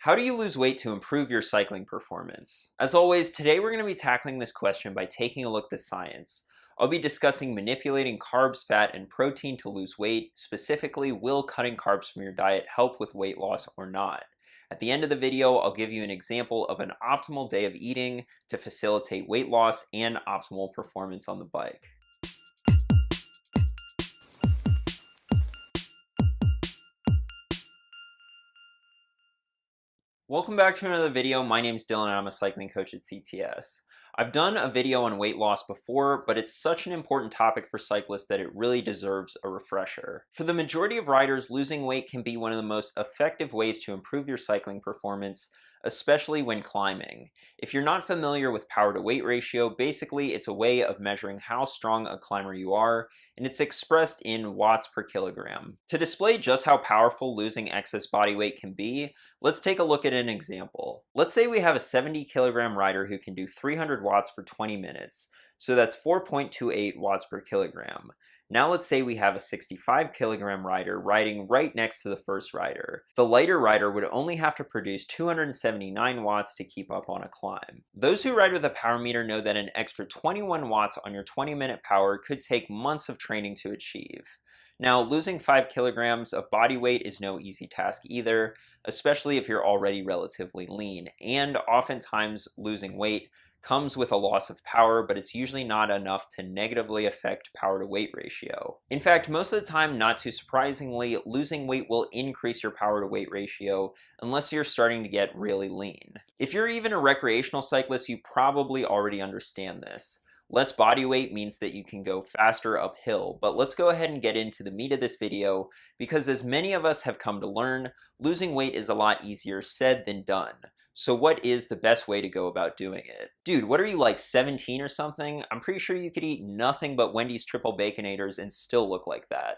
How do you lose weight to improve your cycling performance? As always, today we're going to be tackling this question by taking a look at the science. I'll be discussing manipulating carbs, fat, and protein to lose weight. Specifically, will cutting carbs from your diet help with weight loss or not? At the end of the video, I'll give you an example of an optimal day of eating to facilitate weight loss and optimal performance on the bike. Welcome back to another video. My name's Dylan and I'm a cycling coach at CTS. I've done a video on weight loss before, but it's such an important topic for cyclists that it really deserves a refresher. For the majority of riders, losing weight can be one of the most effective ways to improve your cycling performance, especially when climbing. If you're not familiar with power to weight ratio, basically it's a way of measuring how strong a climber you are, and it's expressed in watts per kilogram. To display just how powerful losing excess body weight can be, let's take a look at an example. Let's say we have a 70 kilogram rider who can do 300 watts for 20 minutes, so that's 4.28 watts per kilogram. Now let's say we have a 65 kilogram rider riding right next to the first rider. The lighter rider would only have to produce 279 watts to keep up on a climb. Those who ride with a power meter know that an extra 21 watts on your 20-minute power could take months of training to achieve. Now, losing 5 kilograms of body weight is no easy task either, especially if you're already relatively lean, and oftentimes losing weight comes with a loss of power, but it's usually not enough to negatively affect power to weight ratio. In fact, most of the time, not too surprisingly, losing weight will increase your power to weight ratio unless you're starting to get really lean. If you're even a recreational cyclist, you probably already understand this. Less body weight means that you can go faster uphill, but let's go ahead and get into the meat of this video because as many of us have come to learn, losing weight is a lot easier said than done. So what is the best way to go about doing it? Dude, what are you, like 17 or something? I'm pretty sure you could eat nothing but Wendy's Triple Baconators and still look like that.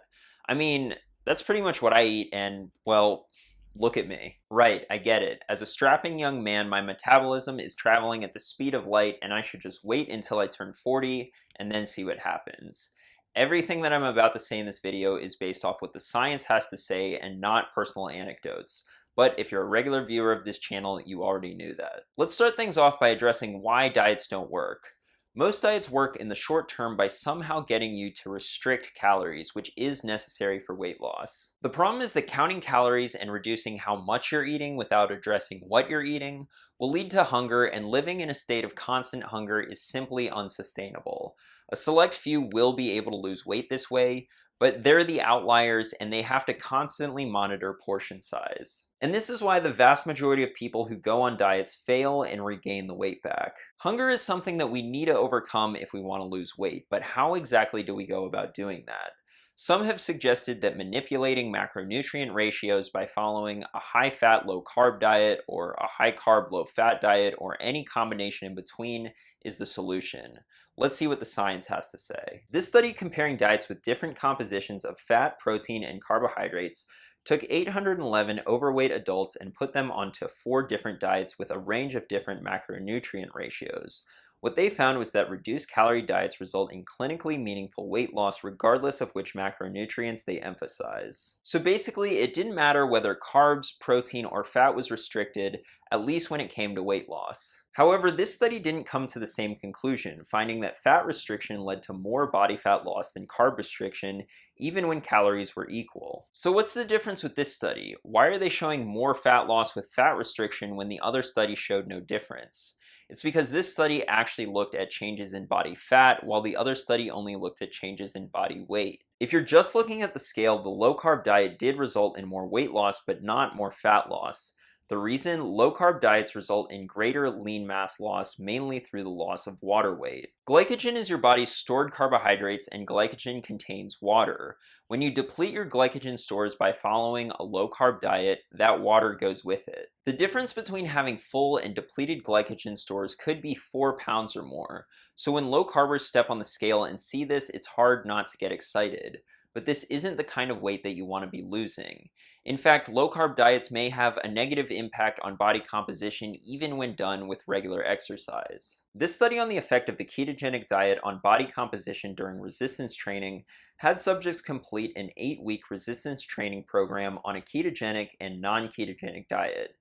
I mean, that's pretty much what I eat and, well, look at me. Right, I get it. As a strapping young man, my metabolism is traveling at the speed of light and I should just wait until I turn 40 and then see what happens. Everything that I'm about to say in this video is based off what the science has to say and not personal anecdotes. But if you're a regular viewer of this channel, you already knew that. Let's start things off by addressing why diets don't work. Most diets work in the short term by somehow getting you to restrict calories, which is necessary for weight loss. The problem is that counting calories and reducing how much you're eating without addressing what you're eating will lead to hunger, and living in a state of constant hunger is simply unsustainable. A select few will be able to lose weight this way, but they're the outliers and they have to constantly monitor portion size. And this is why the vast majority of people who go on diets fail and regain the weight back. Hunger is something that we need to overcome if we want to lose weight, but how exactly do we go about doing that? Some have suggested that manipulating macronutrient ratios by following a high-fat, low-carb diet or a high-carb, low-fat diet or any combination in between is the solution. Let's see what the science has to say. This study comparing diets with different compositions of fat, protein, and carbohydrates took 811 overweight adults and put them onto 4 different diets with a range of different macronutrient ratios. What they found was that reduced calorie diets result in clinically meaningful weight loss regardless of which macronutrients they emphasize. So basically, it didn't matter whether carbs, protein, or fat was restricted, at least when it came to weight loss. However, this study didn't come to the same conclusion, finding that fat restriction led to more body fat loss than carb restriction, even when calories were equal. So what's the difference with this study? Why are they showing more fat loss with fat restriction when the other study showed no difference? It's because this study actually looked at changes in body fat, while the other study only looked at changes in body weight. If you're just looking at the scale, the low-carb diet did result in more weight loss, but not more fat loss. The reason, low-carb diets result in greater lean mass loss, mainly through the loss of water weight. Glycogen is your body's stored carbohydrates, and glycogen contains water. When you deplete your glycogen stores by following a low-carb diet, that water goes with it. The difference between having full and depleted glycogen stores could be 4 pounds or more. So when low-carbers step on the scale and see this, it's hard not to get excited. But this isn't the kind of weight that you want to be losing. In fact, low-carb diets may have a negative impact on body composition even when done with regular exercise. This study on the effect of the ketogenic diet on body composition during resistance training had subjects complete an 8-week resistance training program on a ketogenic and non-ketogenic diet.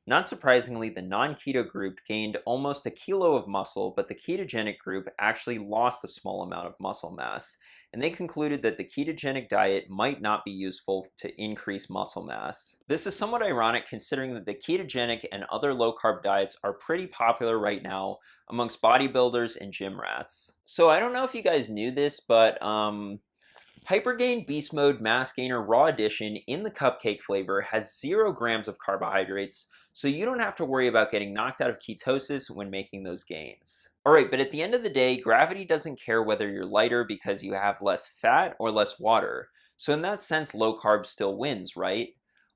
Not surprisingly, the non-keto group gained almost a kilo of muscle, but the ketogenic group actually lost a small amount of muscle mass, and they concluded that the ketogenic diet might not be useful to increase muscle mass. This is somewhat ironic considering that the ketogenic and other low-carb diets are pretty popular right now amongst bodybuilders and gym rats. So I don't know if you guys knew this, but Hypergain Beast Mode Mass Gainer Raw Edition in the cupcake flavor has 0 grams of carbohydrates, so you don't have to worry about getting knocked out of ketosis when making those gains. Alright, but at the end of the day, gravity doesn't care whether you're lighter because you have less fat or less water. So in that sense, low carb still wins, right?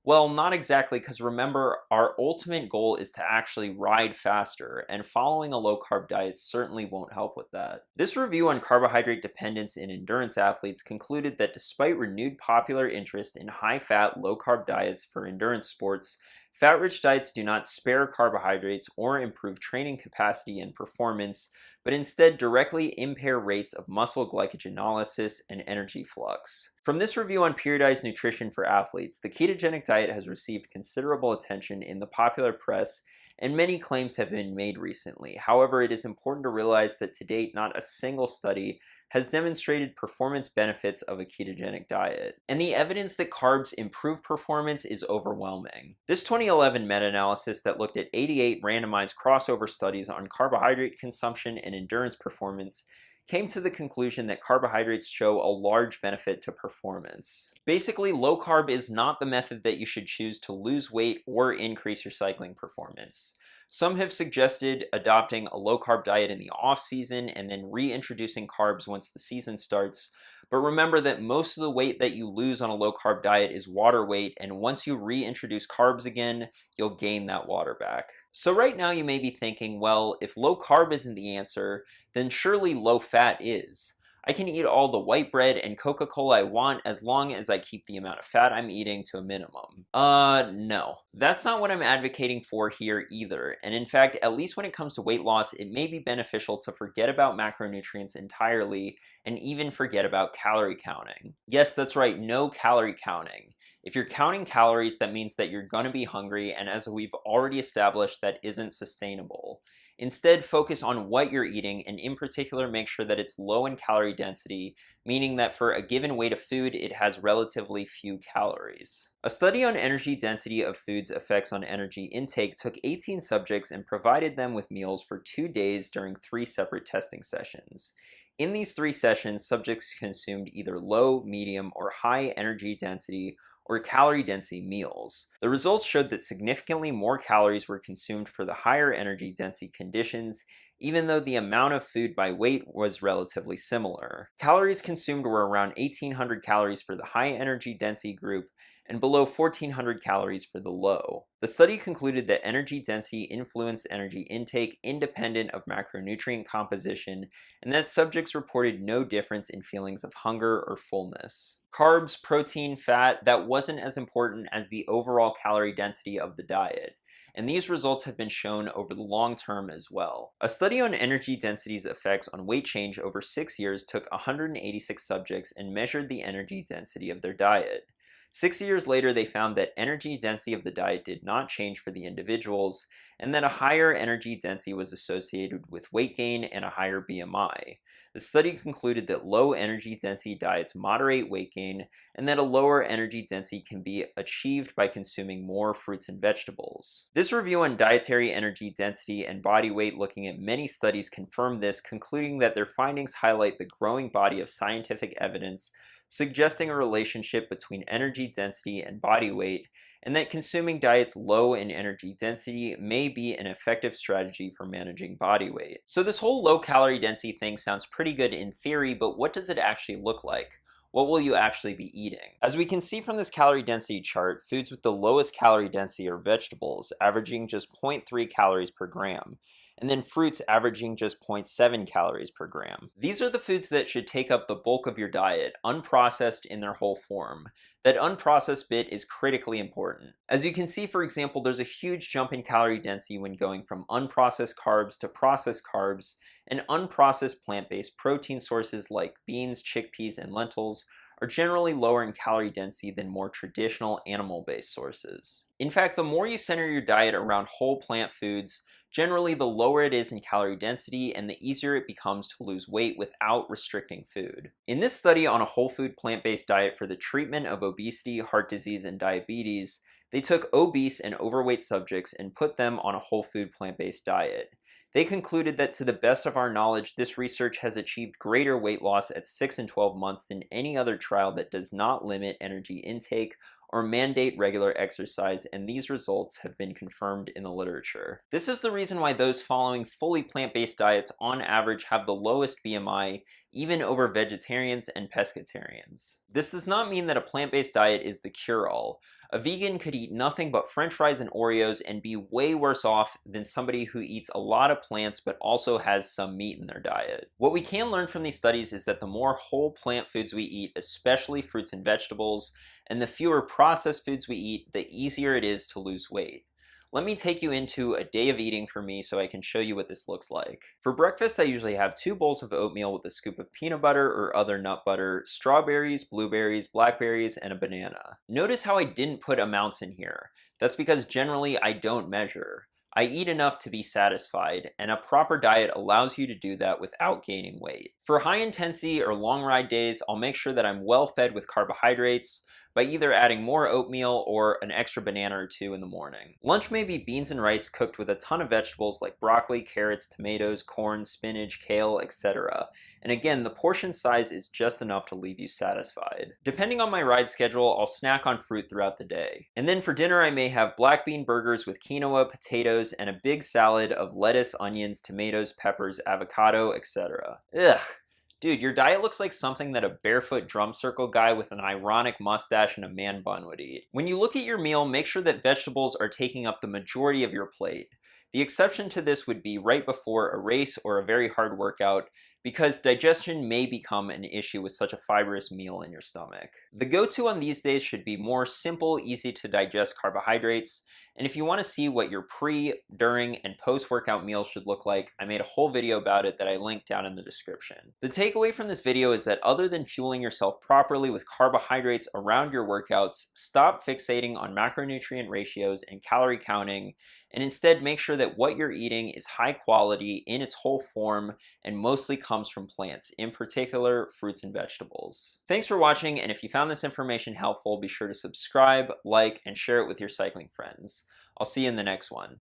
Well, not exactly, because remember, our ultimate goal is to actually ride faster, and following a low-carb diet certainly won't help with that. This review on carbohydrate dependence in endurance athletes concluded that despite renewed popular interest in high-fat, low-carb diets for endurance sports, fat-rich diets do not spare carbohydrates or improve training capacity and performance, but instead directly impair rates of muscle glycogenolysis and energy flux. From this review on periodized nutrition for athletes, the ketogenic diet has received considerable attention in the popular press, and many claims have been made recently. However, it is important to realize that to date, not a single study has demonstrated performance benefits of a ketogenic diet. And the evidence that carbs improve performance is overwhelming. This 2011 meta-analysis that looked at 88 randomized crossover studies on carbohydrate consumption and endurance performance came to the conclusion that carbohydrates show a large benefit to performance. Basically, low carb is not the method that you should choose to lose weight or increase your cycling performance. Some have suggested adopting a low-carb diet in the off-season and then reintroducing carbs once the season starts, but remember that most of the weight that you lose on a low-carb diet is water weight, and once you reintroduce carbs again, you'll gain that water back. So right now you may be thinking, well, if low-carb isn't the answer, then surely low-fat is. I can eat all the white bread and Coca-Cola I want as long as I keep the amount of fat I'm eating to a minimum. No. That's not what I'm advocating for here either. And in fact, at least when it comes to weight loss, it may be beneficial to forget about macronutrients entirely and even forget about calorie counting. Yes, that's right, no calorie counting. If you're counting calories, that means that you're gonna be hungry, and as we've already established, that isn't sustainable. Instead, focus on what you're eating, and in particular, make sure that it's low in calorie density, meaning that for a given weight of food, it has relatively few calories. A study on energy density of foods' effects on energy intake took 18 subjects and provided them with meals for 2 days during 3 separate testing sessions. In these 3 sessions, subjects consumed either low, medium, or high energy density or calorie density meals. The results showed that significantly more calories were consumed for the higher energy density conditions, even though the amount of food by weight was relatively similar. Calories consumed were around 1,800 calories for the high energy density group and below 1,400 calories for the low. The study concluded that energy density influenced energy intake independent of macronutrient composition, and that subjects reported no difference in feelings of hunger or fullness. Carbs, protein, fat, that wasn't as important as the overall calorie density of the diet, and these results have been shown over the long term as well. A study on energy density's effects on weight change over 6 years took 186 subjects and measured the energy density of their diet. 6 years later, they found that energy density of the diet did not change for the individuals, and that a higher energy density was associated with weight gain and a higher BMI. The study concluded that low energy density diets moderate weight gain, and that a lower energy density can be achieved by consuming more fruits and vegetables. This review on dietary energy density and body weight, looking at many studies, confirmed this, concluding that their findings highlight the growing body of scientific evidence suggesting a relationship between energy density and body weight, and that consuming diets low in energy density may be an effective strategy for managing body weight. So this whole low calorie density thing sounds pretty good in theory, but what does it actually look like? What will you actually be eating? As we can see from this calorie density chart, foods with the lowest calorie density are vegetables, averaging just 0.3 calories per gram, and then fruits averaging just 0.7 calories per gram. These are the foods that should take up the bulk of your diet, unprocessed in their whole form. That unprocessed bit is critically important. As you can see, for example, there's a huge jump in calorie density when going from unprocessed carbs to processed carbs, and unprocessed plant-based protein sources like beans, chickpeas, and lentils are generally lower in calorie density than more traditional animal-based sources. In fact, the more you center your diet around whole plant foods, generally the lower it is in calorie density and the easier it becomes to lose weight without restricting food. In this study on a whole food plant-based diet for the treatment of obesity, heart disease, and diabetes, they took obese and overweight subjects and put them on a whole food plant-based diet. They concluded that to the best of our knowledge, this research has achieved greater weight loss at 6 and 12 months than any other trial that does not limit energy intake or mandate regular exercise, and these results have been confirmed in the literature. This is the reason why those following fully plant-based diets on average have the lowest BMI, even over vegetarians and pescatarians. This does not mean that a plant-based diet is the cure-all. A vegan could eat nothing but french fries and Oreos and be way worse off than somebody who eats a lot of plants but also has some meat in their diet. What we can learn from these studies is that the more whole plant foods we eat, especially fruits and vegetables, and the fewer processed foods we eat, the easier it is to lose weight. Let me take you into a day of eating for me so I can show you what this looks like. For breakfast, I usually have 2 bowls of oatmeal with a scoop of peanut butter or other nut butter, strawberries, blueberries, blackberries, and a banana. Notice how I didn't put amounts in here. That's because generally I don't measure. I eat enough to be satisfied, and a proper diet allows you to do that without gaining weight. For high intensity or long ride days, I'll make sure that I'm well fed with carbohydrates by either adding more oatmeal or an extra banana or 2 in the morning. Lunch may be beans and rice cooked with a ton of vegetables like broccoli, carrots, tomatoes, corn, spinach, kale, etc. And again, the portion size is just enough to leave you satisfied. Depending on my ride schedule, I'll snack on fruit throughout the day. And then for dinner, I may have black bean burgers with quinoa, potatoes, and a big salad of lettuce, onions, tomatoes, peppers, avocado, etc. Ugh. Dude, your diet looks like something that a barefoot drum circle guy with an ironic mustache and a man bun would eat. When you look at your meal, make sure that vegetables are taking up the majority of your plate. The exception to this would be right before a race or a very hard workout, because digestion may become an issue with such a fibrous meal in your stomach. The go-to on these days should be more simple, easy to digest carbohydrates, and if you want to see what your pre, during, and post-workout meals should look like, I made a whole video about it that I linked down in the description. The takeaway from this video is that other than fueling yourself properly with carbohydrates around your workouts, stop fixating on macronutrient ratios and calorie counting, and instead make sure that what you're eating is high quality in its whole form and mostly comes from plants, in particular fruits and vegetables. Thanks for watching, and if you found this information helpful, be sure to subscribe, like, and share it with your cycling friends. I'll see you in the next one.